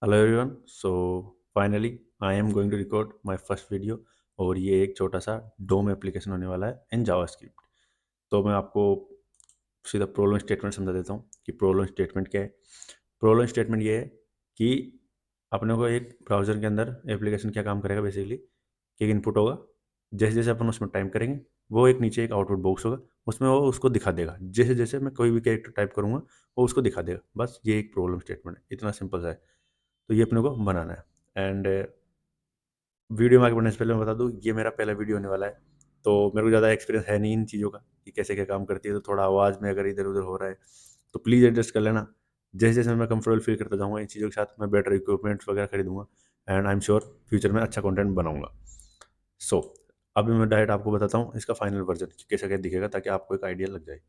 Hello everyone. So finally I am going to record my first video. और ये एक छोटा सा डोम एप्लीकेशन होने वाला है इन जावास्क्रिप्ट। तो मैं आपको सीधा प्रॉब्लम स्टेटमेंट समझा देता हूँ कि प्रॉब्लम स्टेटमेंट क्या है। प्रॉब्लम स्टेटमेंट ये है कि अपने को एक ब्राउज़र के अंदर एप्लीकेशन क्या काम करेगा बेसिकली कि एक इनपुट होगा। जैसे जैसे अपन उसमें टाइप करेंगे वो एक नीचे एक आउटपुट बॉक्स होगा, उसमें वो उसको दिखा देगा। जैसे जैसे मैं कोई भी कैरेक्टर टाइप करूँगा वो उसको दिखा देगा। बस ये एक प्रॉब्लम स्टेटमेंट है, इतना सिंपल सा है। तो ये अपने को बनाना है। एंड वीडियो में आगे बढ़ने से पहले मैं बता दूँ ये मेरा पहला वीडियो होने वाला है। तो मेरे को ज़्यादा एक्सपीरियंस है नहीं इन चीज़ों का कि कैसे क्या काम करती है। तो थोड़ा आवाज़ में अगर इधर उधर हो रहा है तो प्लीज़ एडजस्ट कर लेना। जैसे जैसे मैं कंफर्टेबल फील करता जाऊँगा इन चीज़ों के साथ मैं बेटर इक्विपमेंट्स वगैरह खरीदूंगा। And I am sure future में अच्छा कंटेंट बनाऊंगा। सो अभी मैं डायरेक्ट आपको बताता हूँ इसका फाइनल वर्जन कि कैसा क्या दिखेगा ताकि आपको एक आइडिया लग जाए।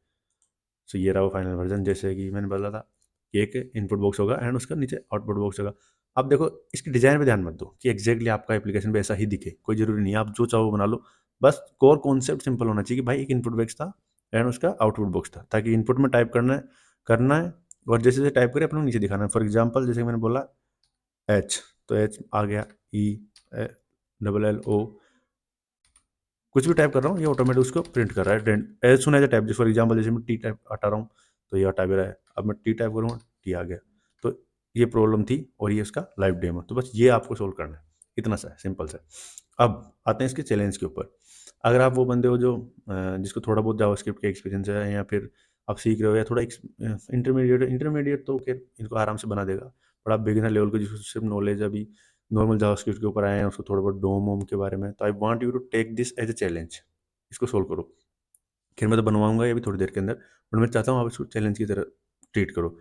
सो ये रहा वो फाइनल वर्जन जैसे कि मैंने बोला था कि एक इनपुट बॉक्स होगा एंड उसका नीचे आउटपुट बॉक्स होगा। अब देखो इसकी डिज़ाइन पे ध्यान मत दो कि एग्जैक्टली आपका एप्लीकेशन पे ऐसा ही दिखे, कोई ज़रूरी नहीं है, आप जो चाहो वो बना लो। बस कोर कॉन्सेप्ट सिंपल होना चाहिए कि भाई एक इनपुट बॉक्स था एंड उसका आउटपुट बॉक्स था, ताकि इनपुट में टाइप करना है और जैसे जैसे टाइप करें अपने को नीचे दिखाना है। फॉर एग्जाम्पल जैसे मैंने बोला एच, तो एच आ गया, ई, डबल एल ओ, कुछ भी टाइप कर रहा हूँ ये ऑटोमेटिक उसको प्रिंट कर रहा है। एज सुन एज टाइप, जैसे फॉर एग्जाम्पल जैसे मैं टी टाइप हटा रहा हूँ तो ये हटा भी रहा है। अब मैं टी टाइप करूँगा टी आ गया। तो ये प्रॉब्लम थी और ये इसका लाइव डेमो। तो बस ये आपको सोल्व करना है, इतना सा है, सिंपल सा है। अब आते हैं इसके चैलेंज के ऊपर। अगर आप वो बंदे हो जो जिसको थोड़ा बहुत जावास्क्रिप्ट का एक्सपीरियंस है या फिर आप सीख रहे हो या थोड़ा इंटरमीडिएट तो फिर इनको आराम से बना देगा। पर आप बिगिनर लेवल के जिसको सिर्फ नॉलेज अभी नॉर्मल जावास्क्रिप्ट के ऊपर आए हैं, उसको थोड़ा बहुत डोम वोम के बारे में, तो I want you to take this as a challenge. इसको सोल्व करो। खैर मैं तो बनवाऊंगा ये भी थोड़ी देर के अंदर, बट मैं चाहता हूँ आप इसको चैलेंज की तरह ट्रीट करो।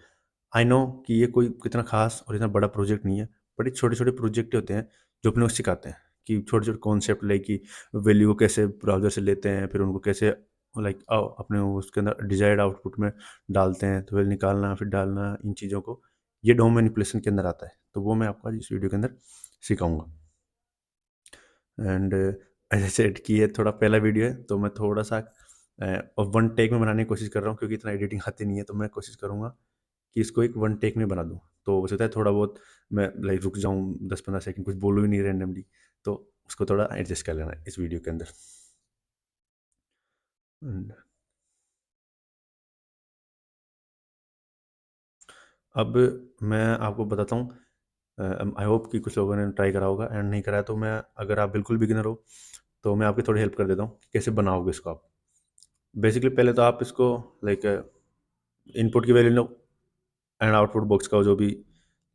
आई नो कि ये कोई कितना खास और इतना बड़ा प्रोजेक्ट नहीं है, बट ये छोटे छोटे प्रोजेक्ट होते हैं जो अपने को सिखाते हैं कि छोटे छोटे कॉन्सेप्ट लाइक कि वैल्यू को कैसे ब्राउजर से लेते हैं, फिर उनको कैसे लाइक अपने उसके अंदर डिजायर्ड आउटपुट में डालते हैं, तो फिर निकालना फिर डालना, इन चीज़ों को ये डोम मैनिपुलेशन के अंदर आता है। तो वो मैं आपको आज इस वीडियो के अंदर सिखाऊंगा। एंड एज आई सेड कि ये थोड़ा पहला वीडियो है तो मैं थोड़ा सा वन टेक में बनाने की कोशिश कर रहा हूँ, क्योंकि इतना एडिटिंग आती नहीं है। तो मैं कोशिश करूँगा कि इसको एक वन टेक में बना दूँ। तो हो सकता है थोड़ा बहुत मैं लाइक रुक जाऊँ 10-15 सेकंड, कुछ बोलूँ ही नहीं रैंडमली, तो उसको थोड़ा एडजस्ट कर लेना है इस वीडियो के अंदर। And अब मैं आपको बताता हूँ, आई होप कि कुछ लोगों ने ट्राई करा होगा एंड नहीं करा है, तो मैं अगर आप बिल्कुल बिगिनर हो तो मैं आपकी थोड़ी हेल्प कर देता हूँ कि कैसे बनाओगे इसको आप। बेसिकली पहले तो आप इसको लाइक इनपुट की value low and output box का जो भी,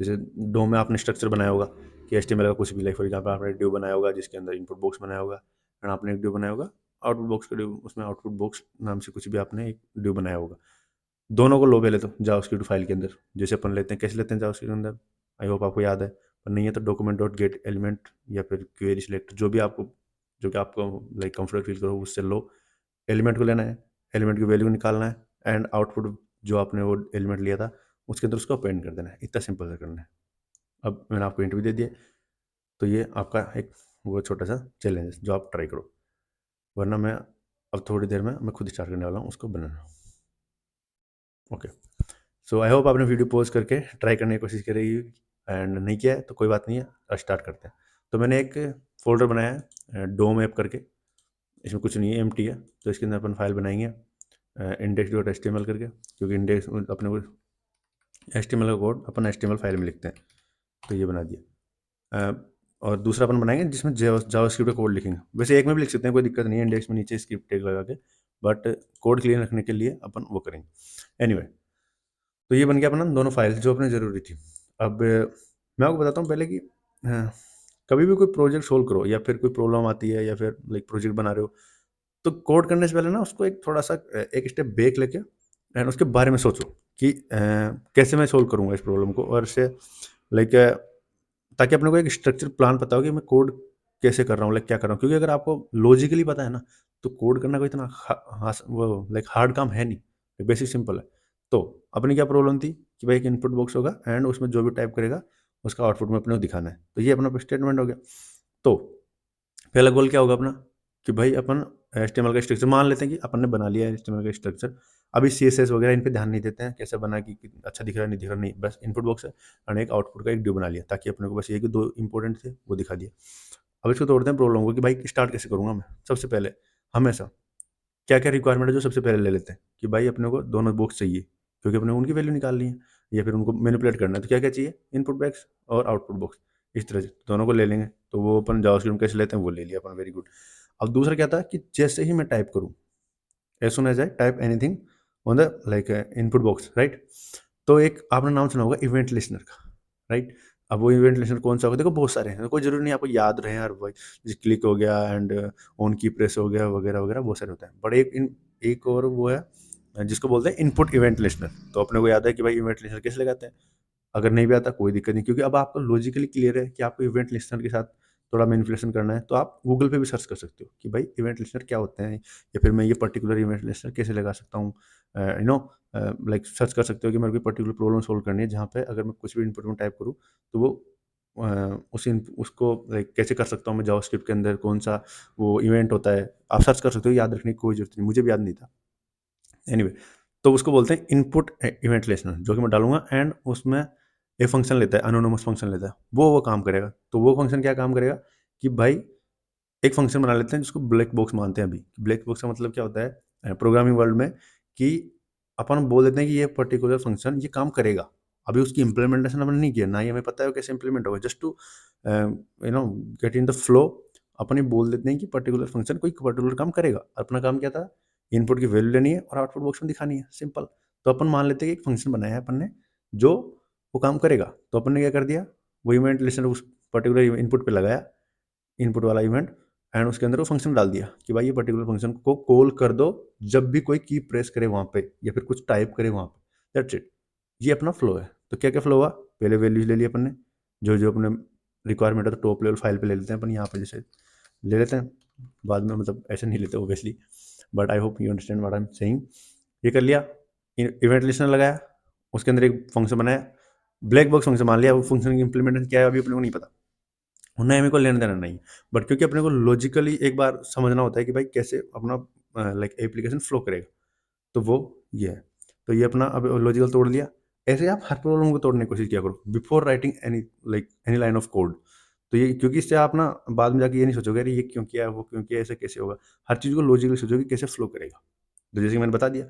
जैसे डो में आपने स्ट्रक्चर बनाया होगा कि HTML का कुछ भी, लाइक फॉर एग्जाम्पल आपने ड्यू बनाया होगा जिसके अंदर इनपुट बॉक्स बनाया होगा एंड आपने एक ड्यू बनाया होगा आउटपुट बॉक्स का ड्यू, उसमें आउटपुट बॉक्स नाम से कुछ भी आपने एक ड्यू बनाया होगा। दोनों को लो पहले तो जावास्क्रिप्ट फाइल के अंदर, जैसे अपन लेते हैं, कैसे लेते हैं जावास्क्रिप्ट के अंदर, आई होप आपको याद है। पर नहीं है तो डॉक्यूमेंट डॉट गेट एलिमेंट या फिर क्वेरी सिलेक्ट, जो कि आपको लाइक कंफर्टेबल फील करो उससे लो। एलिमेंट को लेना है, एलिमेंट की वैल्यू निकालना है एंड आउटपुट जो आपने वो एलिमेंट लिया था उसके अंदर उसको अपेंड कर देना है। इतना सिंपल सा करना है। अब मैंने आपको इंटरव्यू दे दिया, तो ये आपका एक वो छोटा सा चैलेंज है जो आप ट्राई करो, वरना मैं अब थोड़ी देर में मैं खुद स्टार्ट करने वाला हूँ उसको बनाना। ओके। सो आई होप आपने वीडियो पॉज करके ट्राई करने की कोशिश करी एंड नहीं किया है तो कोई बात नहीं है, स्टार्ट करते हैं। तो मैंने एक फोल्डर बनाया है डोम ऐप करके, इसमें कुछ नहीं है, एम्प्टी है। तो इसके अंदर अपन फाइल बनाएंगे इंडेक्स डॉट HTML करके, क्योंकि इंडेक्स अपने को HTML का कोड अपन HTML फाइल में लिखते हैं। तो ये बना दिया। और दूसरा अपन बनाएंगे जिसमें जावास्क्रिप्ट का कोड लिखेंगे। वैसे एक में भी लिख सकते हैं, कोई दिक्कत नहीं है, इंडेक्स में नीचे स्क्रिप्ट टैग लगा के, बट कोड क्लियर रखने के लिए अपन वो करेंगे। एनीवे, तो ये बन गया अपना दोनों फाइल जो अपने ज़रूरी थी। अब मैं आपको बताता हूँ पहले कि कभी भी कोई प्रोजेक्ट सोल्व करो या फिर कोई प्रॉब्लम आती है या फिर लाइक प्रोजेक्ट बना रहे हो, तो कोड करने से पहले ना उसको एक थोड़ा सा एक स्टेप बैक लेके एंड उसके बारे में सोचो कि कैसे मैं सोल्व करूँगा इस प्रॉब्लम को, और इससे लाइक ताकि अपने को एक स्ट्रक्चर प्लान पता हो कि मैं कोड कैसे कर रहा हूँ, लाइक क्या कर रहा हूँ। क्योंकि अगर आपको लॉजिकली पता है ना, तो कोड करना कोई इतना वो लाइक हार्ड काम है नहीं, बेसिक सिंपल है। तो अपनी क्या प्रॉब्लम थी कि भाई एक इनपुट बॉक्स होगा एंड उसमें जो भी टाइप करेगा उसका आउटपुट में अपने को दिखाना है। तो ये अपना स्टेटमेंट हो गया। तो पहला गोल क्या होगा अपना कि भाई अपन HTML का स्ट्रक्चर मान लेते हैं कि अपन ने बना लिया है HTML का स्ट्रक्चर। अभी CSS वगैरह इन पे ध्यान नहीं देते हैं, कैसे बना कि अच्छा दिख रहा है नहीं दिख रहा, नहीं, बस इनपुट बॉक्स है और एक आउटपुट का एक ड्यू बना लिया, ताकि अपने को बस ये कि 2 इंपॉर्टेंट थे वो दिखा दिया। अब इसको तोड़ते हैं प्रॉब्लम को कि भाई स्टार्ट कैसे करूँगा मैं। सबसे पहले हमेशा क्या-क्या रिक्वायरमेंट है जो सबसे पहले ले लेते हैं कि भाई अपने को दोनों बॉक्स चाहिए, क्योंकि अपने को उनकी वैल्यू निकालनी है या फिर उनको मैनिपुलेट करना है। तो क्या-क्या चाहिए? इनपुट बॉक्स और आउटपुट बॉक्स। इस तरह से दोनों को ले लेंगे, तो वो अपन जावास्क्रिप्ट में कैसे लेते हैं वो ले लिया अपन, वेरी गुड। अब दूसरा क्या था कि जैसे ही मैं टाइप करूँ, as soon as I type anything on the like input box, right? तो एक आपने नाम सुना होगा इवेंट लिस्टनर का, राइट? अब वो इवेंट लिस्टनर कौन सा होगा? देखो बहुत सारे हैं, कोई ज़रूरी नहीं आपको याद रहे यार, वही जैसे क्लिक हो गया एंड ऑन की प्रेस हो गया वगैरह-वगैरह, बहुत सारे होते हैं। बट एक और वो है जिसको बोलते हैं इनपुट इवेंट लिस्टनर। तो अपने को याद है कि भाई इवेंट लिस्टनर कैसे लगाते हैं? अगर नहीं भी आता कोई दिक्कत नहीं, क्योंकि अब आपको लॉजिकली क्लियर है कि आपको इवेंट लिस्टनर के साथ थोड़ा मैनिपुलेशन करना है, तो आप गूगल पे भी सर्च कर सकते हो कि भाई इवेंट लिस्टनर क्या होते हैं, या फिर मैं ये पर्टिकुलर इवेंट लिस्टनर कैसे लगा सकता हूँ। यू नो लाइक सर्च कर सकते हो कि मेरे को पर्टिकुलर प्रॉब्लम सॉल्व करनी है, जहाँ पे अगर मैं कुछ भी इनपुट में टाइप करूँ तो वो उसको लाइक कैसे कर सकता हूँ मैं जावास्क्रिप्ट के अंदर, कौन सा वो इवेंट होता है, आप सर्च कर सकते हो। याद रखने की कोई जरूरत नहीं, मुझे भी याद नहीं था। एनीवे, तो उसको बोलते हैं इनपुट इवेंट लिस्टनर, जो कि मैं डालूंगा एंड उसमें एक फंक्शन लेता है, अनोनिमस फंक्शन लेता है, वो काम करेगा। तो वो फंक्शन क्या काम करेगा कि भाई एक फंक्शन बना लेते हैं जिसको ब्लैक बॉक्स मानते हैं अभी। ब्लैक बॉक्स का मतलब क्या होता है प्रोग्रामिंग वर्ल्ड में, कि अपन बोल देते हैं कि ये पर्टिकुलर फंक्शन ये काम करेगा। अभी उसकी इम्प्लीमेंटेशन अपन नहीं किया, ना ही हमें पता है वो कैसे इम्प्लीमेंट होगा, just to get in the flow अपन ये बोल देते हैं कि पर्टिकुलर फंक्शन कोई पर्टिकुलर काम करेगा। अपना काम क्या था? इनपुट की वैल्यू लेनी है और आउटपुट बॉक्स में दिखानी है, सिंपल। तो अपन मान लेते हैं कि एक फंक्शन बनाया है अपन ने जो वो काम करेगा। तो अपन ने क्या कर दिया, वो इवेंट लिस्टनर उस पर्टिकुलर इनपुट पे लगाया, इनपुट वाला इवेंट, एंड उसके अंदर वो फंक्शन डाल दिया कि भाई ये पर्टिकुलर फंक्शन को कॉल कर दो जब भी कोई की प्रेस करे वहाँ पे या फिर कुछ टाइप करे वहाँ पे, दैट्स इट। ये अपना फ्लो है। तो क्या क्या फ्लो हुआ? पहले वैल्यूज ले ली अपन ने, जो जो अपने रिक्वायरमेंट है, तो टॉप लेवल फाइल पे ले लेते हैं अपन, यहाँ पे जैसे ले लेते हैं। बाद में मतलब ऐसे नहीं लेते obviously, but I hope you understand what I am saying. ये कर लिया, इवेंट लिस्टनर लगाया, उसके अंदर एक फंक्शन बनाया, ब्लैक बॉक्स फंक्शन मान लिया। वो फंक्शन की इंप्लीमेंटेशन क्या है अभी अपने को नहीं पता, उन्हें मेरे को लेना देना नहीं। बट क्योंकि अपने को लॉजिकली एक बार समझना होता है कि भाई कैसे अपना लाइक एप्लीकेशन फ्लो करेगा, तो वो ये है। तो ये अपना अब लॉजिकल तोड़ लिया। ऐसे आप हर प्रॉब्लम को तोड़ने की कोशिश किया करो before writing any line of code. तो ये क्योंकि इससे आप ना बाद में जाके ये नहीं सोचोगे अरे ये क्यों किया, वो क्यों किया, ऐसे कैसे होगा। हर चीज़ को लॉजिकली सोचोगे कैसे फ्लो करेगा। तो जैसे कि मैंने बता दिया,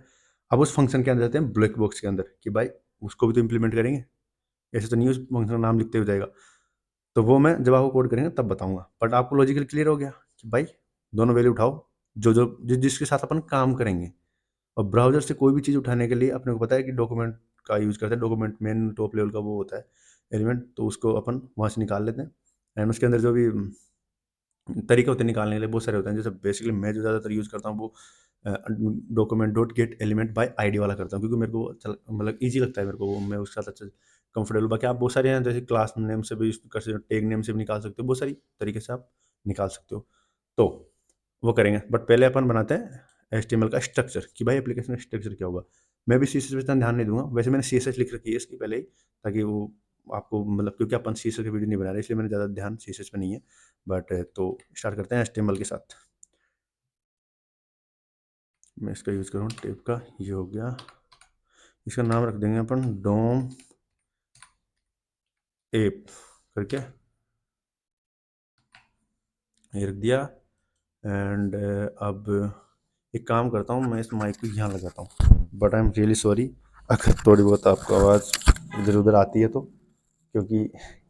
अब उस फंक्शन के अंदर जाते हैं ब्लैक बॉक्स के अंदर कि भाई उसको भी तो इम्प्लीमेंट करेंगे, ऐसे तो नहीं उस फंक्शन का नाम लिखते हो जाएगा। तो वो मैं जब आपको कोड करेंगे तब बताऊँगा। बट आपको लॉजिकली क्लियर हो गया कि भाई दोनों वैल्यू उठाओ, जिसके साथ अपन काम करेंगे। और ब्राउज़र से कोई भी चीज़ उठाने के लिए अपने को पता है कि डॉक्यूमेंट का यूज़ करते हैं। डॉक्यूमेंट मेन टॉप लेवल का वो होता है एलिमेंट, तो उसको अपन वहाँ से निकाल लेते हैं। एंड उसके अंदर जो भी तरीके होते हैं निकालने के लिए बहुत सारे होते हैं। जैसे बेसिकली मैं जो ज़्यादातर यूज़ करता हूँ वो document dot gate element by ID वाला करता हूँ, क्योंकि मेरे को अच्छा मतलब ईज़ी लगता है मेरे को वो, मैं उसके साथ अच्छे से कंफर्टेबल। बाकी आप बहुत सारे हैं जैसे क्लास नेम से भी कर सकते हो, टैग नेम से भी निकाल सकते हो, बहुत सारी तरीके से आप निकाल सकते हो। तो वो करेंगे, बट पहले अपन बनाते हैं एचटीएमएल का स्ट्रक्चर कि भाई एप्लीकेशन का स्ट्रक्चर क्या होगा। मैं भी सीएसएस पे इतना ध्यान नहीं दूंगा, वैसे मैंने सीएसएस लिख रखी है इसकी पहले ही, ताकि वो आपको मतलब, क्योंकि अपन सीएसएस की वीडियो नहीं बना रहे इसलिए मैंने ज़्यादा ध्यान सीएसएस पे नहीं है। बट तो स्टार्ट करते हैं एचटीएमएल के साथ। मैं इसका यूज़ करूँ टेप का, ये हो गया। इसका नाम रख देंगे अपन डोम एप करके, ये रख दिया। एंड अब एक काम करता हूँ, मैं इस माइक को यहाँ लगाता हूँ, but I am really sorry अगर थोड़ी बहुत आपको आवाज़ इधर उधर आती है तो, क्योंकि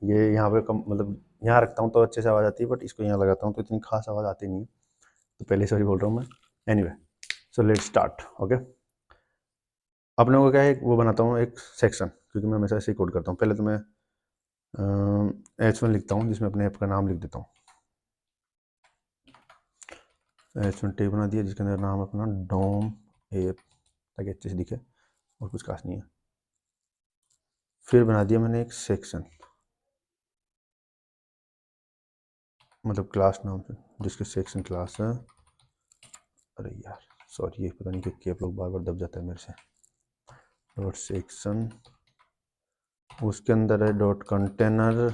ये यहाँ पे कम मतलब यहाँ रखता हूँ तो अच्छे से आवाज़ आती है, बट इसको यहाँ लगाता हूँ तो इतनी खास आवाज़ आती नहीं है। तो पहले सॉरी बोल रहा हूँ मैं। Anyway, so let's start. Okay, अपने को क्या है, वो बनाता हूँ एक सेक्शन, क्योंकि मैं हमेशा ऐसे ही कोड करता हूँ। पहले तो मैं H1 लिखता हूँ जिसमें अपने ऐप का नाम लिख देता हूँ। H1 टेब बना दिया जिसके अंदर नाम अपना डोम ऐप, ताकि अच्छे से दिखे और कुछ खास नहीं है। फिर बना दिया मैंने एक सेक्शन, मतलब क्लास नाम से, जिसके सेक्शन क्लास है। अरे यार सॉरी, ये पता नहीं कि आप लोग बार बार दब जाता है मेरे से। डॉट सेक्शन, उसके अंदर है डॉट कंटेनर,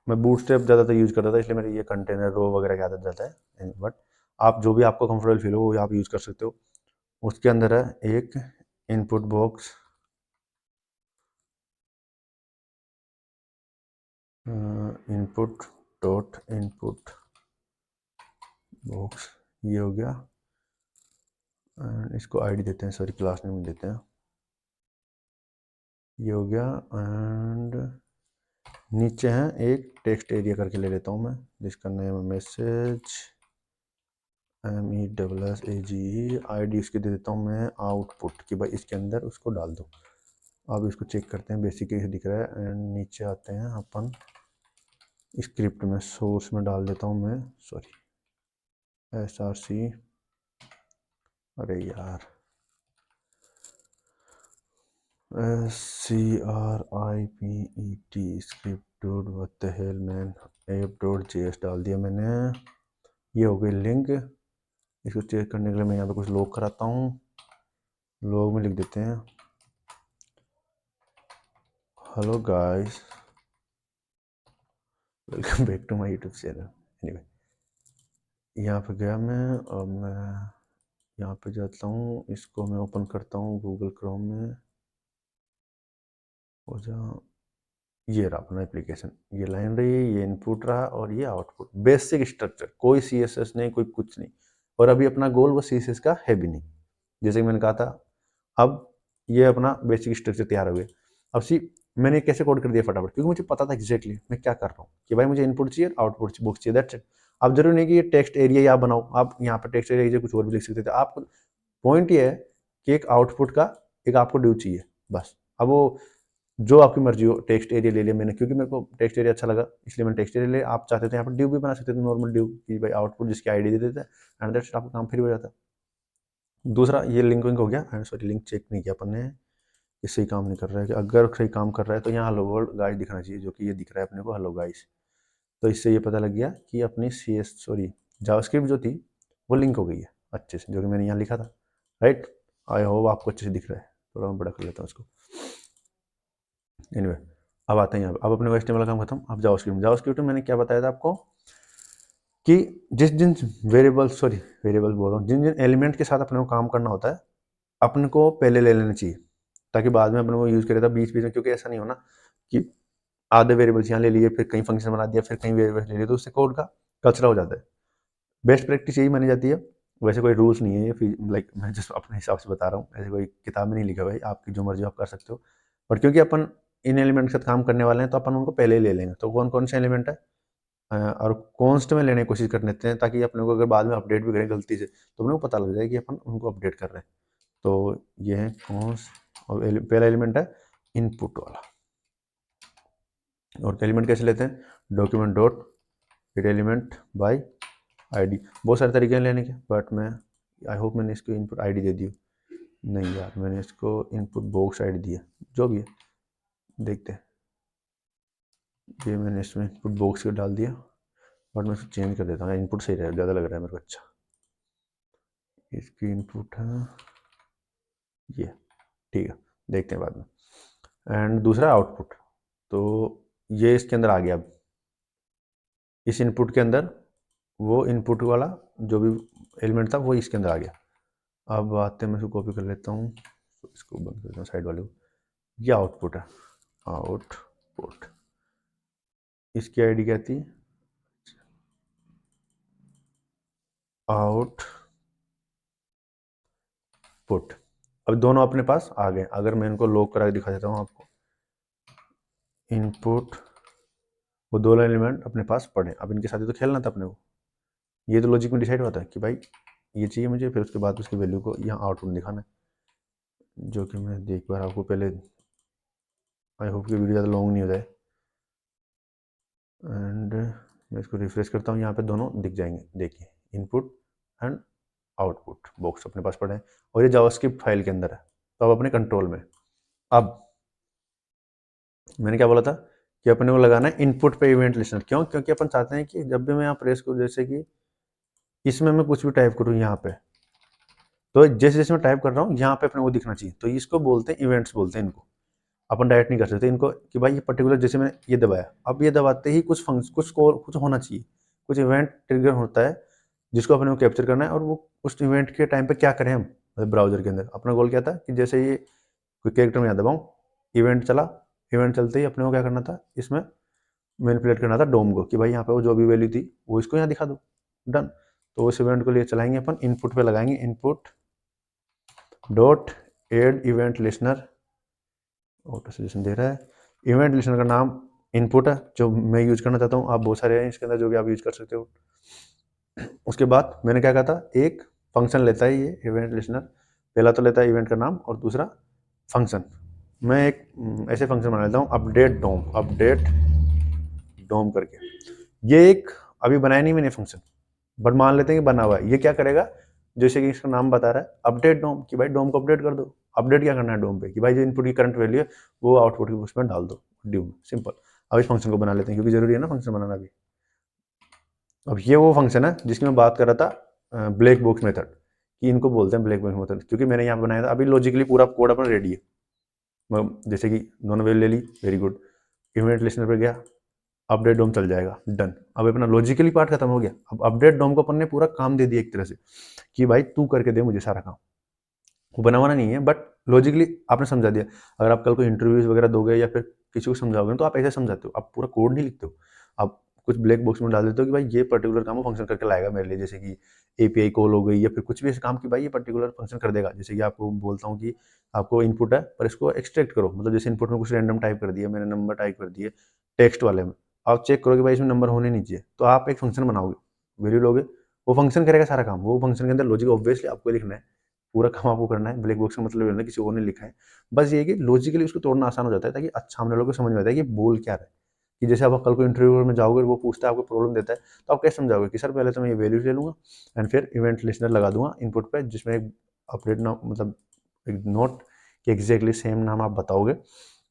मैं बूटस्ट्रैप ज़्यादातर यूज़ करता था, इसलिए मेरे ये कंटेनर रो वगैरह की आदत जाता है, बट आप जो भी आपको कंफर्टेबल फील हो वो आप यूज़ कर सकते हो। उसके अंदर है एक इनपुट बॉक्स, इनपुट बॉक्स, ये हो गया। इसको आईडी देते हैं, सॉरी क्लास नेम देते हैं, ये हो गया। एंड नीचे है एक टेक्स्ट एरिया करके ले लेता हूँ मैं, जिसका नेम है मैसेज, MESSAGE। आईडी इसकी दे देता हूँ मैं आउटपुट, कि भाई इसके अंदर उसको डाल दो। अब इसको चेक करते हैं, बेसिक ही दिख रहा है। एंड नीचे आते हैं अपन स्क्रिप्ट में, सोर्स में डाल देता हूँ मैं, सॉरी SRC, अरे यार SCRIPET script dot what the hell man, app.js डाल दिया मैंने। ये हो गई लिंक। इसको चेक करने के लिए मैं यहाँ पे कुछ लॉग कराता हूँ। लॉग में लिख देते हैं hello guys, welcome back to my YouTube channel. Anyway, यहाँ पे गया मैं, और मैं यहाँ पे जाता हूँ, इसको मैं ओपन करता हूँ गूगल क्रोम में, और जहाँ ये रहा अपना एप्लीकेशन, ये लाइन रही, ये इनपुट रहा और ये आउटपुट। बेसिक स्ट्रक्चर, कोई CSS नहीं, कोई कुछ नहीं। और अभी अपना गोल वो CSS का है भी नहीं, जैसे कि मैंने कहा था। अब ये अपना बेसिक स्ट्रक्चर तैयार हो गया। अब मैंने कैसे कोड कर दिया फटाफट, क्योंकि मुझे पता था एग्जैक्टली मैं क्या कर रहा हूँ, कि भाई मुझे इनपुट चाहिए, आउटपुट बॉक्स चाहिए, दैट्स इट। अब जरूरी नहीं कि ये टेक्स्ट एरिया आप बनाओ, आप यहाँ पर टेक्स्ट एरिया कुछ और भी लिख सकते थे। आप पॉइंट ये है कि एक आउटपुट का एक आपको ड्यू चाहिए, बस। अब वो जो आपकी मर्जी हो, टेक्स्ट एरिया ले लिया मैंने, क्योंकि मेरे को टेक्स्ट एरिया अच्छा लगा, इसलिए मैंने टेक्स्ट एरिया लिया। आप चाहते थे यहाँ पर ड्यू भी बना सकते थे, नॉर्मल ड्यू, कि भाई आउटपुट जिसकी आईडी दे देते हैं, एंड दैट्स आपका काम फिर हो जाता। दूसरा ये लिंक विंक हो गया, एंड सॉरी लिंक चेक नहीं किया अपन ने, ये सही काम नहीं कर रहा है। कि अगर सही काम कर रहा है तो यहाँ हेलो वर्ल्ड गाइस दिखना चाहिए, जो कि ये दिख रहा है अपने को हेलो गाइस। तो इससे ये पता लग गया कि अपनी जावास्क्रिप्ट जो थी वो लिंक हो गई है अच्छे से, जो कि मैंने यहाँ लिखा था, राइट। आई होप आपको अच्छे से दिख रहा है, थोड़ा मैं बड़ा कर लेता हूँ इसको। एनीवे, अब आते हैं यहाँ, अब अपने HTML का काम खत्म। अब जावास्क्रिप्ट में मैंने क्या बताया था आपको, कि जिस जिन वेरिएबल बोल रहा हूँ, जिन जिन एलिमेंट के साथ अपने को काम करना होता है, अपने को पहले ले लेना चाहिए, ताकि बाद में अपने को यूज़ करे था बीच बीच में। क्योंकि ऐसा नहीं होना कि आधे वेरिएबल्स यहाँ ले लिए, फिर कहीं फंक्शन बना दिया, फिर कहीं वेरिएबल्स ले लिए, तो उससे कोड का कचरा हो जाता है। बेस्ट प्रैक्टिस यही मानी जाती है। वैसे कोई रूल्स नहीं है ये, फिर लाइक मैं जस्ट अपने हिसाब से बता रहा हूँ, ऐसे कोई किताब में नहीं लिखा भाई, आपकी जो मर्जी आप कर सकते हो। बट क्योंकि अपन इन एलिमेंट के साथ काम करने वाले हैं, तो अपन उनको पहले ही ले लेंगे। तो कौन कौन से एलिमेंट है, और कॉन्स्ट में लेने की कोशिश कर लेते हैं, ताकि अपने को अगर बाद में अपडेट भी करें गलती से, तो अपने को पता लग जाए कि अपन उनको अपडेट कर रहे हैं। तो ये है कॉन्स्ट, और पहला एलिमेंट है इनपुट वाला। और एलिमेंट कैसे लेते हैं, डॉक्यूमेंट डॉट फिर एलिमेंट बाय आईडी। बहुत सारे तरीके हैं लेने के, बट मैं आई होप मैंने इसको इनपुट आईडी दे दी। नहीं यार, मैंने इसको इनपुट बॉक्स आईडी दिया, जो भी है देखते हैं। ये मैंने इसमें इनपुट बॉक्स को डाल दिया, बट मैं इसको चेंज कर देता हूँ, इनपुट सही रहेगा, ज़्यादा लग रहा है मेरे को अच्छा। इसकी इनपुट है ये, ठीक है, देखते हैं बाद में। एंड दूसरा आउटपुट, तो ये इसके अंदर आ गया। अब इस इनपुट के अंदर वो इनपुट वाला जो भी एलिमेंट था वो इसके अंदर आ गया। अब आते हैं, मैं इसको कॉपी कर लेता हूँ, इसको बंद कर देता हूँ साइड वाले को। ये आउटपुट है, आउटपुट। इसकी आईडी क्या थी, आउटपुट। अब दोनों अपने पास आ गए। अगर मैं इनको लॉक करा के दिखा देता हूँ आपको, इनपुट, वो दोनों एलिमेंट अपने पास पड़े। अब इनके साथ ही तो खेलना था अपने को, ये तो लॉजिक में डिसाइड होता है कि भाई ये चाहिए मुझे, फिर उसके बाद उसकी वैल्यू को यहाँ आउटपुट दिखाना है, जो कि मैं देख बार आपको पहले, आई होप कि वीडियो ज़्यादा लॉन्ग नहीं हो जाए। एंड मैं इसको रिफ्रेश करता हूँ, यहाँ पे दोनों दिख जाएंगे, देखिए इनपुट एंड आउटपुट बॉक्स अपने पास पड़े हैं, और ये जावास्क्रिप्ट फाइल के अंदर है। तो अब अपने कंट्रोल में, अब मैंने क्या बोला था कि अपने को लगाना है इनपुट पे इवेंट लिस्टनर। क्यों, क्योंकि अपन चाहते हैं कि जब भी मैं यहाँ प्रेस करूँ, जैसे कि इसमें मैं कुछ भी टाइप करूँ यहाँ पे, तो जैसे जैसे मैं टाइप कर रहा हूँ यहाँ पे अपने को दिखना चाहिए। तो इसको बोलते हैं इवेंट्स, बोलते हैं इनको। अपन डायरेक्ट नहीं कर सकते इनको कि भाई ये पर्टिकुलर, जैसे मैंने ये दबाया, अब ये दबाते ही कुछ फंक्शन कुछ होना चाहिए, कुछ इवेंट ट्रिगर होता है जिसको अपने को कैप्चर करना है, और वो उस इवेंट के टाइम पे क्या करें हम ब्राउजर के अंदर। अपना गोल क्या था कि जैसे ये कोई कैरेक्टर में यहाँ दबाऊँ, इवेंट चला, इवेंट चलते ही अपने को क्या करना था, इसमें मैनिपुलेट करना था डोम को कि भाई यहाँ पे वो जो भी वैल्यू थी वो इसको यहाँ दिखा दो, डन। तो उस इवेंट को लिए चलाएंगे अपन, इनपुट पे लगाएंगे input dot add event listener, auto suggestion दे रहा है। इवेंट लिसनर का नाम इनपुट है जो मैं यूज करना चाहता हूँ, आप बहुत सारे हैं इसके अंदर जो भी आप यूज कर सकते हो। उसके बाद मैंने क्या कहा था, एक फंक्शन लेता है ये इवेंट लिसनर, पहला तो लेता है इवेंट का नाम और दूसरा फंक्शन। मैं एक ऐसे फंक्शन बना लेता हूँ अपडेट डोम करके। ये एक अभी बनाया नहीं मैंने फंक्शन, बट मान लेते हैं कि बना हुआ है। ये क्या करेगा, जैसे कि इसका नाम बता रहा है अपडेट डोम, कि भाई डोम को अपडेट कर दो। अपडेट क्या करना है डोम पे, कि भाई जो इनपुट की करंट वैल्यू है वो आउटपुट की उसमें डाल दो ड्यूम, सिंपल। अब इस फंक्शन को बना लेते हैं क्योंकि जरूरी है ना फंक्शन बनाना भी। अब ये वो फंक्शन है जिसकी मैं बात कर रहा था, ब्लैक बॉक्स मेथड, कि इनको बोलते हैं ब्लैक बॉक्स मेथड, क्योंकि मैंने यहाँ बनाया था। अभी लॉजिकली पूरा कोड अपना रेडी है, जैसे कि दोनों वैल्यू ले ली, वेरी गुड, इवेंट लिस्नर पे गया, अपडेट डोम चल जाएगा, डन। अब अपना लॉजिकली पार्ट खत्म हो गया। अब अपडेट डोम को अपन ने पूरा काम दे दिया एक तरह से कि भाई तू करके दे मुझे सारा काम, वो बनाना नहीं है, बट लॉजिकली आपने समझा दिया। अगर आप कल को इंटरव्यूज वगैरह दोगे या फिर किसी को समझाओगे तो आप ऐसे समझाते हो, आप पूरा कोड नहीं लिखते हो, आप कुछ ब्लैक बॉक्स में डाल देते हो कि भाई ये पर्टिकुलर काम वो फंक्शन करके लाएगा मेरे लिए, जैसे कि एपीआई कॉल हो गई या फिर कुछ भी ऐसे काम कि भाई ये पर्टिकुलर फंक्शन कर देगा। जैसे कि आपको बोलता हूँ कि आपको इनपुट है पर इसको एक्सट्रैक्ट करो, मतलब जैसे इनपुट में कुछ रैंडम टाइप कर दिया, मैंने नंबर टाइप कर दिए टेक्स्ट वाले में, आप चेक करो कि भाई इसमें नंबर होने नहीं चाहिए, तो आप एक फंक्शन बनाओगे, वैल्यू लोगे, वो फंक्शन करेगा सारा काम। वो फंक्शन के अंदर लॉजिक ऑब्वियसली आपको लिखना है, पूरा काम आपको करना है, ब्लैक बॉक्स का मतलब ये किसी और ने लिखा है। बस ये है कि लॉजिकली उसको तोड़ना आसान हो जाता है, ताकि अच्छा सामने लोगों को समझ में आता है कि बोल क्या रहा है। कि जैसे आप कल को इंटरव्यू में जाओगे, वो पूछता है, आपको प्रॉब्लम देता है, तो आप कैसे समझाओगे कि सर पहले तो मैं ये वैल्यू ले लूंगा एंड फिर इवेंट लिस्नर लगा दूंगा इनपुट पे, जिसमें एक अपडेट ना, मतलब एक नोट कि एग्जैक्टली सेम नाम आप बताओगे,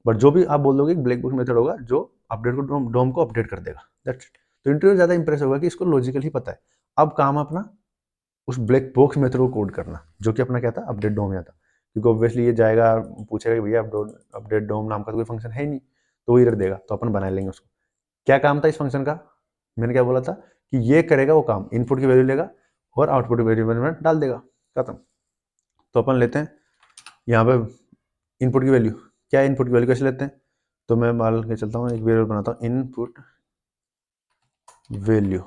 बट जो भी आप बोल दोगे ब्लैक बॉक्स मेथड होगा जो अपडेट को डोम को अपडेट कर देगा, दैट्स इट। तो इंटरव्यू ज़्यादा इंप्रेस होगा कि इसको लॉजिकल ही पता है। अब काम अपना उस ब्लैक बॉक्स मेथड को कोड करना, जो कि अपना क्या था, अपडेट डोम या था, क्योंकि ऑब्वियसली ये जाएगा पूछेगा कि भैया अपडेट डोम नाम का तो कोई फंक्शन है ही नहीं, तो वो इधर देगा, तो अपन बना लेंगे उसको। क्या काम था इस फंक्शन का, मैंने क्या बोला था कि ये करेगा वो काम, इनपुट की वैल्यू लेगा और आउटपुट की वैल्यू में डाल देगा, खत्म। तो अपन लेते हैं यहाँ पे इनपुट की वैल्यू, क्या है इनपुट की वैल्यू कैसे लेते हैं, तो मैं मान के चलता हूँ एक वेरिएबल बनाता हूँ इनपुट वैल्यू।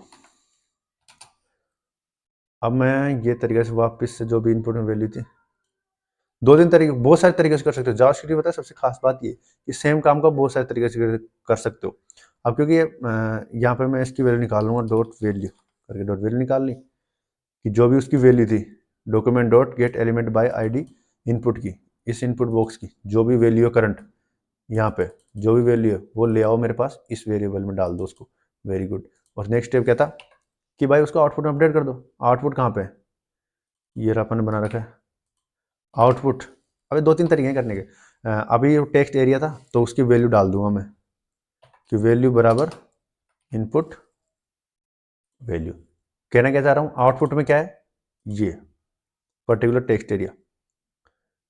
अब मैं ये तरीके से वापस से जो भी इनपुट में वैल्यू थी, दो तीन तरीके, बहुत सारे तरीके से कर सकते हो। जावास्क्रिप्ट पता है सबसे खास बात ये कि सेम काम का बहुत सारे तरीके से कर सकते हो। अब क्योंकि यहाँ पे मैं इसकी वैल्यू निकाल लूँगा, डॉट वैल्यू करके डॉट वैल्यू निकाल ली, कि जो भी उसकी वैल्यू थी, document dot gate element by ID input की, इस इनपुट बॉक्स की जो भी वैल्यू है करंट, यहाँ पे जो भी वैल्यू है वो ले आओ मेरे पास, इस वेरिएबल में डाल दो उसको, वेरी गुड। और नेक्स्ट स्टेप क्या था कि भाई उसको आउटपुट में अपडेट कर दो। आउटपुट कहाँ पे है, ये अपन ने बना रखा है आउटपुट। अभी दो तीन तरीके हैं करने के। अभी टेक्स्ट एरिया था तो उसकी वैल्यू डाल दूंगा मैं कि वैल्यू बराबर इनपुट वैल्यू। कहना क्या चाह रहा हूँ, आउटपुट में क्या है, ये पर्टिकुलर टेक्स्ट एरिया,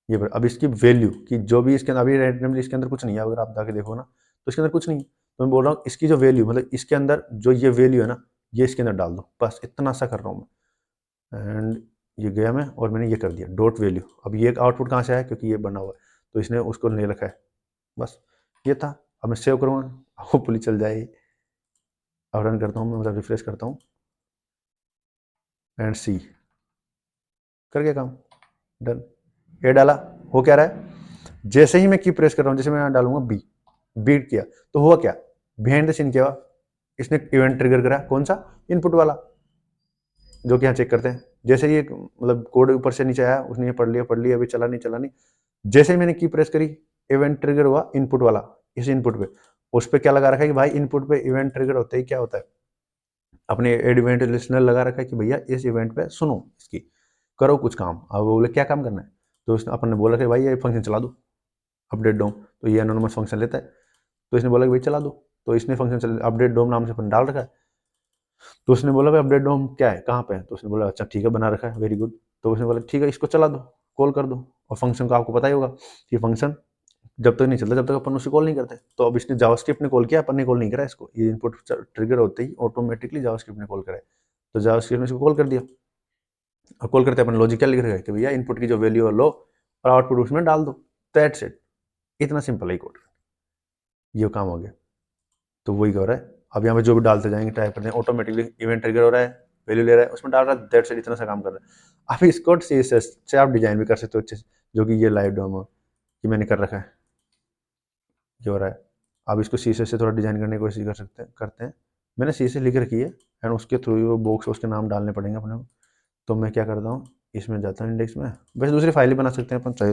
ये अब इसकी वैल्यू कि जो भी इसके अंदर, अभी रैंडमली इसके अंदर कुछ नहीं है, अगर आप जाके देखो ना तो इसके अंदर कुछ नहीं है, तो मैं बोल रहा हूँ इसकी जो वैल्यू, मतलब इसके अंदर जो ये वैल्यू है ना, ये इसके अंदर डाल दो, बस इतना सा कर रहा हूँ मैं। एंड ये गया मैं और मैंने ये कर दिया डॉट वैल्यू। अब ये आउटपुट कहाँ से आया, क्योंकि ये बना हुआ है तो इसने उसको ले रखा है, बस ये था। अब मैं सेव करूँगा, होपफुली चल जाए। अब रन करता हूँ मैं, मतलब रिफ्रेश करता हूँ एंड सी, कर गया काम, डन। ये डाला, हो क्या रहा है, जैसे ही मैं की प्रेस कर रहा हूँ, जैसे मैं यहाँ डालूंगा बी, बीट किया तो हुआ क्या, बिहाइंड द सीन क्या हुआ, इसने इवेंट ट्रिगर करा, कौन सा, इनपुट वाला, जो कि यहाँ चेक करते हैं। जैसे ही मतलब कोड ऊपर से नीचे आया, उसने ये पढ़ लिया, अभी चला नहीं। जैसे ही मैंने की प्रेस करी, इवेंट ट्रिगर हुआ इनपुट वाला, इस इनपुट पे, उस पर क्या लगा रखा है कि भाई इनपुट पे इवेंट ट्रिगर होते ही क्या होता है, अपने एड इवेंट लिस्नर लगा रखा है कि भैया इस इवेंट पे सुनो, इसकी करो कुछ काम। अब वो बोले क्या काम करना है, तो उसने अपन ने बोला कि भाई ये फंक्शन चला दो अपडेट डोम, तो ये एनोनिमस फंक्शन लेता है, तो इसने बोला कि भाई चला दो, तो इसने फंक्शन चल अपडेट डोम नाम से अपन डाल रखा है। तो उसने बोला भाई अपडेट डोम क्या है, कहाँ पे है, तो उसने बोला अच्छा ठीक है बना रखा है, वेरी गुड। तो उसने बोला ठीक है इसको चला दो, कॉल कर दो, और फंक्शन का आपको पता ही होगा कि फंक्शन जब तक नहीं चलता, जब तक अपन उसे कॉल नहीं करते। तो अब इसने जावास्क्रिप्ट ने कॉल किया, अपन ने कॉल नहीं करा इसको, ये इनपुट ट्रिगर होते ही ऑटोमेटिकली जावास्क्रिप्ट ने कॉल करा है। तो जावास्क्रिप्ट ने इसको कॉल कर दिया, और कॉल करते अपन लॉजिक क्या लिख रहे हैं कि भैया इनपुट की जो वैल्यू है लो और आउटपुट उसमें डाल दो, दैट्स इट। इतना सिंपल है कोड, ये काम हो गया। तो वही कर रहा है, अब यहाँ पे जो भी डालते जाएंगे, टाइप करते हैं, ऑटोमेटिकली इवेंट ट्रिगर हो रहा है, वैल्यू ले रहा है, उसमें डाल रहा है, दैट्स इट, इतना सा काम कर रहा है। अब इसको CSS से आप डिजाइन भी कर सकते हो अच्छे से, जो कि ये लाइव डेमो कि मैंने कर रखा है, ये हो रहा है। अब इसको CSS से थोड़ा डिजाइन करने की कोशिश करते हैं। मैंने CSS लिख रखी है, एंड उसके थ्रू वो बॉक्स उसके नाम डालने पड़ेंगे अपने को। तो मैं क्या करता हूँ, इसमें जाता हूँ इंडेक्स में, वैसे दूसरी फाइल ही बना सकते हैं अपन चाहे,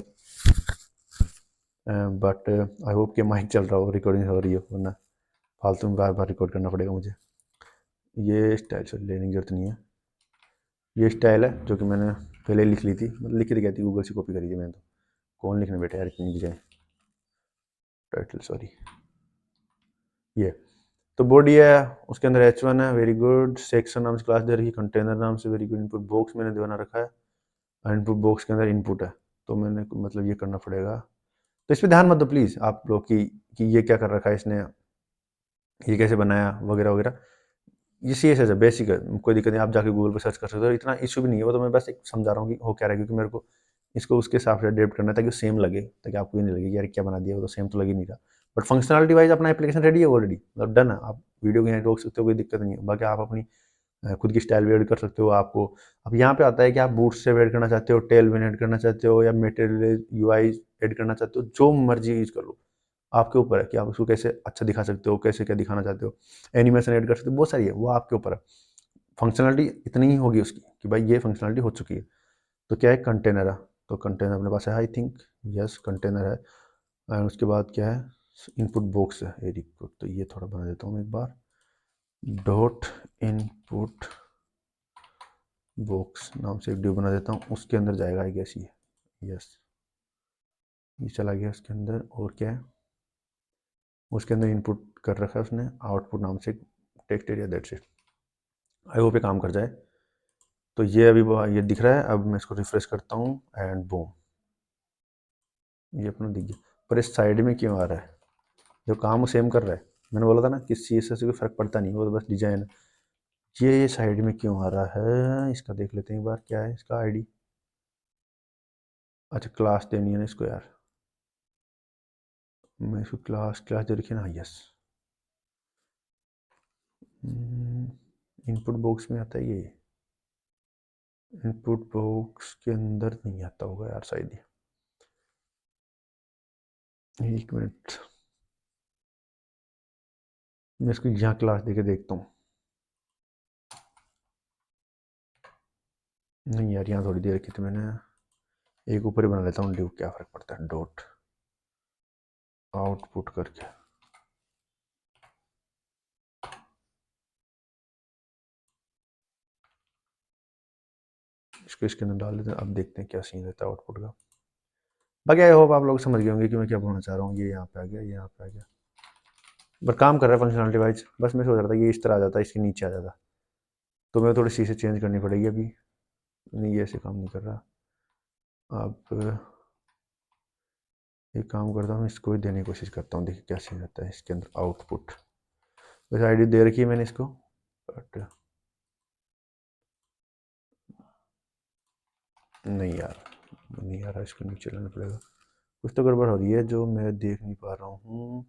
बट आई होप कि माइक चल रहा हो, रिकॉर्डिंग हो रही हो, वरना फालतू में बार बार रिकॉर्ड करना पड़ेगा मुझे। ये स्टाइल से लेने की जरूरत नहीं है, ये स्टाइल है जो कि मैंने पहले लिख ली थी, मतलब लिख गई थी, गूगल से कॉपी करी थी मैंने। तो कौन लिखने बैठे यार इतनी डिजाइन, टाइटल सॉरी, ये तो बॉडी है, उसके अंदर H1 है, वेरी गुड। सेक्शन नाम से क्लास दे रखी, कंटेनर नाम से, वेरी गुड। इनपुट बॉक्स मैंने बना रखा है, इनपुट बॉक्स के अंदर इनपुट है, तो मैंने मतलब ये करना पड़ेगा। तो इस पर ध्यान मत दो प्लीज़ आप लोग कि ये क्या कर रखा है इसने, ये कैसे बनाया वगैरह वगैरह। ये CSS है, बेसिक है, कोई दिक्कत नहीं, आप जाके गूगल पर सर्च कर सकते हो, इतना इशू भी नहीं है वो। तो मैं बस एक समझा रहा हूँ कि हो क्या रहा है, क्योंकि मेरे को इसको उसके हिसाब से अडेप्ट करना है ताकि सेम लगे, ताकि आपको ये नहीं लगे यार क्या बना दिया, वो तो सेम तो लग ही नहीं रहा। बट फंक्शनलिटी वाइज अपना एप्लीकेशन रेडी है ऑलरेडी, मतलब डन है। आप वीडियो को यहाँ रोक सकते हो, कोई दिक्कत नहीं है। बाकी आप अपनी खुद की स्टाइल भी ऐड कर सकते हो। आपको अब यहाँ पे आता है कि आप बूट से ऐड करना चाहते हो, टेल विन ऐड करना चाहते हो, या मेटेरियल UI ऐड करना चाहते हो, जो मर्जी यूज कर लो, आपके ऊपर है कि आप उसको कैसे अच्छा दिखा सकते हो, कैसे क्या दिखाना चाहते हो। एनिमेशन ऐड कर सकते हो, बहुत सारी है, वो आपके ऊपर है। फंक्शनलिटी इतनी ही होगी उसकी कि भाई ये फंक्शनलिटी हो चुकी है। तो क्या है, कंटेनर है, तो कंटेनर अपने पास है, आई थिंक यस कंटेनर है। एंड उसके बाद क्या है, इनपुट बॉक्स है, वेरी गुड। तो ये थोड़ा बना देता हूँ एक बार, डॉट इनपुट बॉक्स नाम से एक डिव बना देता हूँ, उसके अंदर जाएगा आई गेस ये, यस ये चला गया उसके अंदर। और क्या है, उसके अंदर इनपुट कर रखा है उसने, आउटपुट नाम से text area, that's it. I hope ये काम कर जाए। तो ये अभी ये दिख रहा है, अब मैं इसको रिफ्रेश करता हूँ, एंड बूम, ये अपना दिख गया। पर इस साइड में क्यों आ रहा है, जो काम वो सेम कर रहा है, मैंने बोला था ना कि CSS से कोई फर्क पड़ता नहीं, वो तो बस डिजाइन। ये साइड में क्यों आ रहा है, इसका देख लेते हैं एक बार, क्या है इसका ID। अच्छा क्लास देनी है ना इसको यार, मैं इसको क्लास क्लास दे रखी है ना, यस। इनपुट बॉक्स में आता है ये, इनपुट बॉक्स के अंदर नहीं आता होगा यार शायद ये, एक मिनट, मैं इसको यहाँ क्लास दे के देखता हूँ। नहीं यार यहाँ थोड़ी देर रखी थी मैंने, एक ऊपर ही बना लेता हूँ डिव, क्या फर्क पड़ता है, डॉट आउटपुट करके। इसको इसके अंदर डाल देते हैं, अब देखते हैं क्या सीन रहता है आउटपुट का। बाकी आई होप आप लोग समझ गए होंगे कि मैं क्या बोलना चाह रहा हूँ। ये यहाँ पे आ गया, ये यहाँ पे आ गया, बट काम कर रहा है फंक्शनलिटी वाइज। बस मैं सोच रहा था ये इस तरह आ जाता, इसके नीचे आ जाता, तो मैं थोड़ी सी से चेंज करनी पड़ेगी अभी। नहीं ये ऐसे काम नहीं कर रहा। अब एक काम करता हूँ, इसको ही देने की कोशिश करता हूँ, देखिए क्या सीन रहता है इसके अंदर आउटपुट। वैसे ID दे रखी है मैंने इसको, बट नहीं यार, नहीं आ रहा, इसको नीचे लाना पड़ेगा। कुछ तो गड़बड़ हो रही है जो मैं देख नहीं पा रहा हूँ।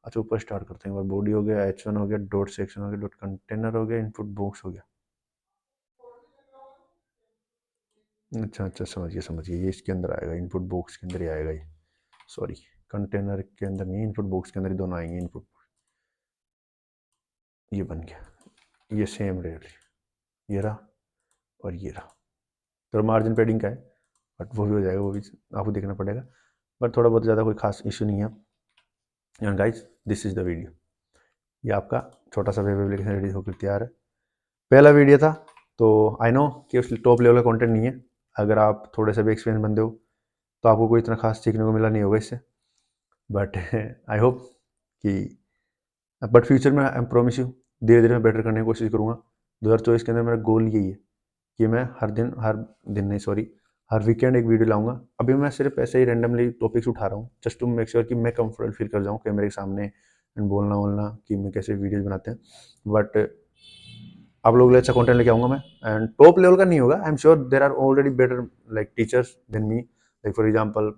अच्छा ऊपर स्टार्ट करते हैं एक बार, बॉडी हो गया, H1 हो गया, डॉट सेक्शन हो गया, डॉट कंटेनर हो गया, इनपुट बॉक्स हो गया। अच्छा अच्छा समझ गया, ये इसके अंदर आएगा, इनपुट बॉक्स के अंदर ही आएगा ये, सॉरी कंटेनर के अंदर नहीं, इनपुट बॉक्स के अंदर ही दोनों आएंगे। इनपुट ये बन गया, ये सेम रेट, ये रहा और ये रहा। तो मार्जिन पेडिंग का है, बट वो भी हो जाएगा, वो भी आपको देखना पड़ेगा, बट थोड़ा बहुत ज़्यादा कोई खास इशू नहीं है। And guys this is the video, ये आपका छोटा सा वेब एप्लीकेशन रेडी होकर तैयार है। पहला वीडियो था, तो आई नो कि उस टॉप लेवल का कंटेंट नहीं है। अगर आप थोड़े से भी एक्सपीरियंस बंदे हो तो आपको कोई इतना खास सीखने को मिला नहीं होगा इससे, बट आई होप कि, बट फ्यूचर में आई प्रॉमिस यू धीरे धीरे मैं बेटर करने की कोशिश करूँगा। 2024 के अंदर मेरा गोल यही है कि मैं हर दिन नहीं सॉरी हर वीकेंड एक वीडियो लाऊंगा। अभी मैं सिर्फ ऐसे ही रैंडमली टॉपिक्स उठा रहा हूँ जस्ट टू मेक श्योर कि मैं कंफर्टेबल फील कर जाऊँ कैमरे के सामने एंड बोलना वोलना कि मैं कैसे वीडियोज बनाते हैं। बट आप लोगों के लिए अच्छा कंटेंट लेके आऊँगा मैं, एंड टॉप लेवल का नहीं होगा। I am sure there are already better like teachers than me, like for example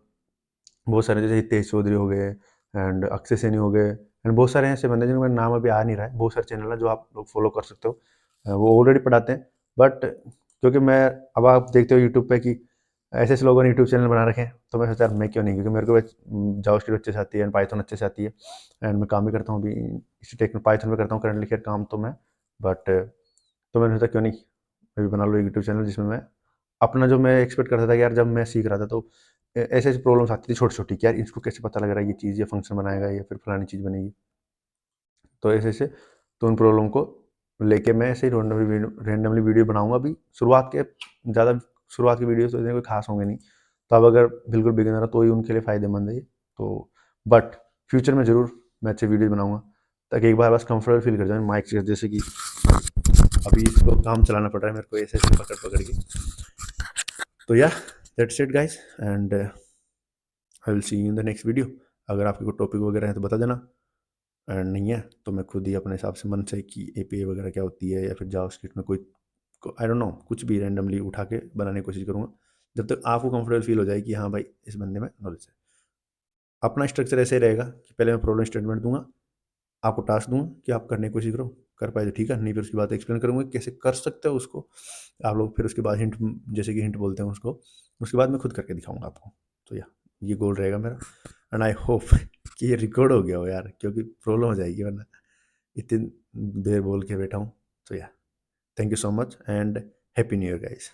बहुत सारे जैसे हितेश चौधरी हो गए एंड अक्षय सैनी हो गए एंड बहुत सारे ऐसे बंदे जिनका नाम अभी आ नहीं रहा है। बहुत सारे चैनल है जो आप लोग फॉलो कर सकते हो, वो ऑलरेडी पढ़ाते हैं। बट क्योंकि मैं, अब आप देखते हो यूट्यूब पे कि ऐसे ऐसे लोगों ने यूट्यूब चैनल बना रखे हैं, तो मैं सोचा यार मैं क्यों नहीं, क्योंकि मेरे को जावास्क्रिप्ट अच्छे से आती है एंड पाइथन अच्छे से आती है एंड मैं काम भी करता हूँ अभी इसी टेक में, पाइथन में करता हूँ करंटली खैर काम तो मैं। बट तो मैंने सोचा क्यों नहीं मैं भी बना लो यूट्यूब चैनल जिसमें मैं अपना जो मैं एक्सपेक्ट करता था कि यार जब मैं सीख रहा था तो ऐसे ऐसी प्रॉब्लम्स आती थी छोटी छोटी कि यार इसको कैसे पता लग रहा है ये चीज़, ये फंक्शन बनाएगा या फिर फलानी चीज़ बनेगी। तो ऐसे ऐसे तो उन प्रॉब्लम को लेके मैं ऐसे ही रैंडमली वीडियो बनाऊंगा। अभी शुरुआत के ज़्यादा शुरुआत की वीडियोस तो इतने कोई खास होंगे नहीं, तो अब अगर बिल्कुल बिगिनर हो तो ही उनके लिए फ़ायदेमंद है ये। तो बट फ्यूचर में ज़रूर मैं अच्छे वीडियो बनाऊंगा ताकि एक बार बस कंफर्टेबल फील कर जाए माइक से, जैसे कि अभी इसको काम चलाना पड़ रहा है मेरे को ऐसे ऐसे पकड़ पकड़ के। तो या that's it guys, and I will see you in the next video. अगर आपके कोई टॉपिक वगैरह है तो बता देना, एंड नहीं है तो मैं खुद ही अपने हिसाब से मन से कि एपीआई वगैरह क्या होती है या फिर जावास्क्रिप्ट में कोई आई डोंट नो कुछ भी रैंडमली उठा के बनाने की कोशिश करूँगा जब तक आपको कंफर्टेबल फील हो जाए कि हाँ भाई इस बंदे में नॉलेज है। अपना स्ट्रक्चर ऐसे ही रहेगा कि पहले मैं प्रॉब्लम स्टेटमेंट दूंगा, आपको टास्क दूंगा कि आप करने की कोशिश करो, कर पाए तो ठीक है, नहीं फिर उसके बाद एक्सप्लेन करूँगा कि कैसे कर सकते हो उसको आप लोग। फिर उसके बाद हिंट, जैसे कि हिंट बोलते हैं उसको, उसके बाद मैं खुद करके दिखाऊंगा आपको। तो या ये गोल रहेगा मेरा, एंड आई होप कि ये रिकॉर्ड हो गया हो यार, क्योंकि प्रॉब्लम हो जाएगी वरना इतनी देर बोल के बैठा हूँ। तो या thank you so much and happy new year guys.